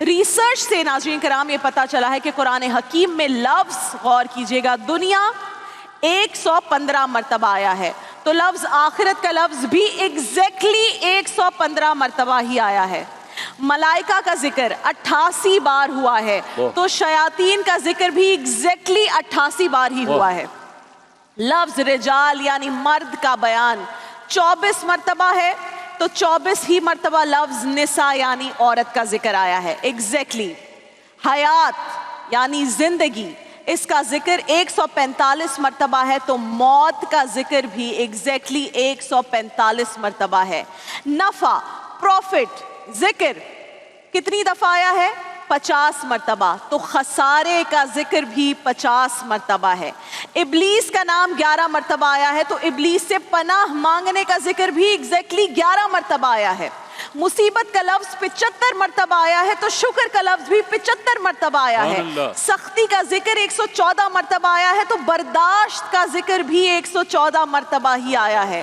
Research سے ناظرین کرام یہ پتا چلا ہے کہ قرآن حکیم میں لفظ، غور کیجئے گا، دنیا 115 مرتبہ آیا ہے، تو لفظ آخرت کا لفظ بھی ایگزیکٹلی 115 مرتبہ ہی آیا ہے۔ ملائکہ کا ذکر 88 بار ہوا ہے، تو شیاطین کا ذکر بھی ایگزیکٹلی 88 بار ہی ہوا ہے۔ لفظ رجال یعنی مرد کا بیان 24 مرتبہ ہے، تو 24 ہی مرتبہ لفظ نساء یعنی عورت کا ذکر آیا ہے ایگزیکٹلی۔ حیات یعنی زندگی، اس کا ذکر 145 مرتبہ ہے، تو موت کا ذکر بھی ایگزیکٹلی 145 مرتبہ ہے۔ نفع، پروفٹ، ذکر کتنی دفعہ آیا ہے؟ 50 مرتبہ، تو خسارے کا ذکر بھی 50 مرتبہ ہے۔ ابلیس کا نام 11 مرتبہ آیا ہے، تو ابلیس سے پناہ مانگنے کا ذکر بھی ایگزیکٹلی 11 مرتبہ آیا ہے۔ مصیبت کا لفظ 75 مرتبہ آیا ہے، تو شکر کا لفظ بھی 75 مرتبہ آیا ہے۔ سختی کا ذکر 114 مرتبہ آیا ہے، تو برداشت کا ذکر بھی 114 مرتبہ ہی آیا ہے۔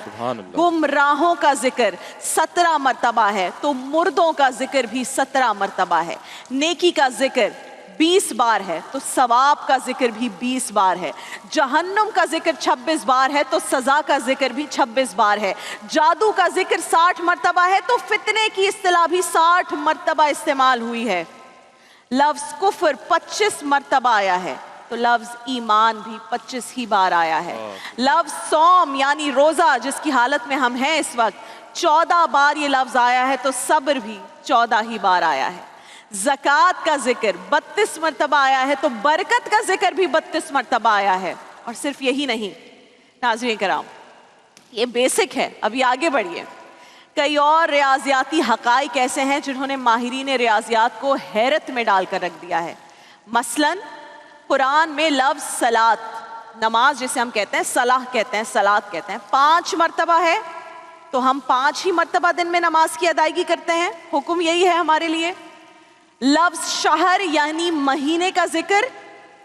گمراہوں کا ذکر 17 مرتبہ ہے، تو مردوں کا ذکر بھی 17 مرتبہ ہے۔ نیکی کا ذکر 20 بار ہے، تو ثواب کا ذکر بھی 20 بار ہے۔ جہنم کا ذکر 26 بار ہے، تو سزا کا ذکر بھی 26 بار ہے۔ جادو کا ذکر 60 مرتبہ ہے، تو فتنے کی اصطلاح بھی 60 مرتبہ استعمال ہوئی ہے۔ لفظ کفر 25 مرتبہ آیا ہے، تو لفظ ایمان بھی 25 ہی بار آیا ہے۔ لفظ صوم یعنی روزہ، جس کی حالت میں ہم ہیں اس وقت، 14 بار یہ لفظ آیا ہے، تو صبر بھی 14 ہی بار آیا ہے۔ زکوٰۃ کا ذکر 32 مرتبہ آیا ہے، تو برکت کا ذکر بھی 32 مرتبہ آیا ہے۔ اور صرف یہی نہیں ناظرین کرام، یہ بیسک ہے، ابھی آگے بڑھیے۔ کئی اور ریاضیاتی حقائق ایسے ہیں جنہوں نے ماہرین ریاضیات کو حیرت میں ڈال کر رکھ دیا ہے۔ مثلاً قرآن میں لفظ صلاۃ، نماز جسے ہم کہتے ہیں، صلاح کہتے ہیں، صلاۃ کہتے ہیں، 5 مرتبہ ہے، تو ہم 5 ہی مرتبہ دن میں نماز کی ادائیگی کرتے ہیں، حکم یہی ہے ہمارے لیے۔ لفظ شہر یعنی مہینے کا ذکر،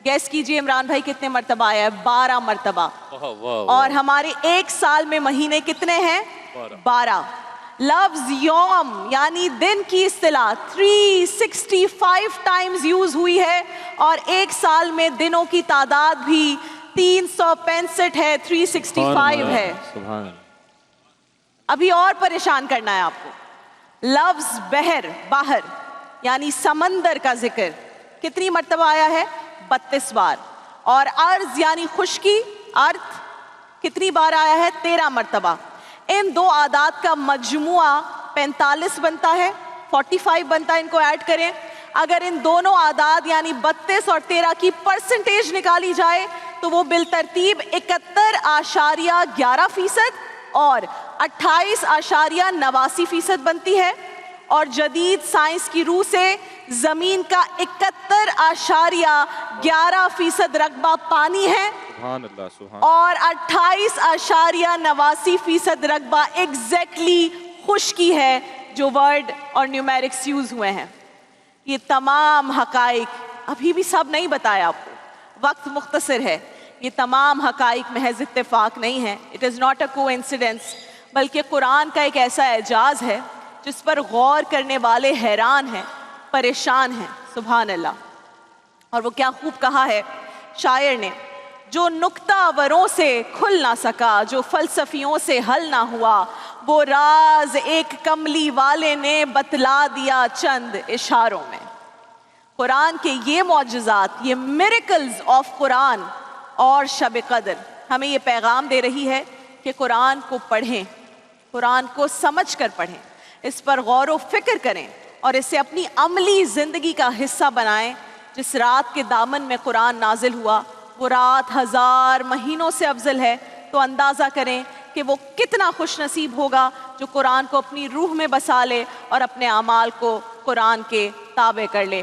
گیس کیجئے عمران بھائی کتنے مرتبہ آیا ہے؟ 12 مرتبہ۔ اور ہمارے ایک سال میں مہینے کتنے ہیں؟ 12۔ لفظ یوم یعنی دن کی اصطلاح 365 ٹائمز یوز ہوئی ہے، اور ایک سال میں دنوں کی تعداد بھی 365 ہے، 365 ہے۔ ابھی اور پریشان کرنا ہے آپ کو۔ لفظ بحر، باہر یعنی سمندر کا ذکر کتنی مرتبہ آیا ہے؟ 32 بار۔ اور ارض یعنی خشکی، ارتھ کتنی بار آیا ہے؟ 13 مرتبہ۔ ان دو اعداد کا مجموعہ 45 بنتا ہے، 45 بنتا ہے، ان کو ایڈ کریں۔ اگر ان دونوں اعداد یعنی 32 اور 13 کی پرسنٹیج نکالی جائے تو وہ بالترتیب 71.11% اور 28.89% بنتی ہے۔ اور جدید سائنس کی روح سے زمین کا 71.11% رقبہ پانی ہے، اور 28.89% رقبہ ایگزیکٹلی خشکی ہے، جو ورڈ اور نیومیرکس یوز ہوئے ہیں۔ یہ تمام حقائق ابھی بھی سب نہیں بتایا آپ کو، وقت مختصر ہے۔ یہ تمام حقائق محض اتفاق نہیں ہے، it is not a coincidence, بلکہ قرآن کا ایک ایسا اعجاز ہے جس پر غور کرنے والے حیران ہیں، پریشان ہیں۔ سبحان اللہ۔ اور وہ کیا خوب کہا ہے شاعر نے، جو نکتہ وروں سے کھل نہ سکا، جو فلسفیوں سے حل نہ ہوا، وہ راز ایک کملی والے نے بتلا دیا چند اشاروں میں۔ قرآن کے یہ معجزات، یہ میریکلز آف قرآن اور شب قدر ہمیں یہ پیغام دے رہی ہے کہ قرآن کو پڑھیں، قرآن کو سمجھ کر پڑھیں، اس پر غور و فکر کریں، اور اسے اپنی عملی زندگی کا حصہ بنائیں۔ جس رات کے دامن میں قرآن نازل ہوا، وہ رات 1000 مہینوں سے افضل ہے، تو اندازہ کریں کہ وہ کتنا خوش نصیب ہوگا جو قرآن کو اپنی روح میں بسا لے اور اپنے اعمال کو قرآن کے تابع کر لے۔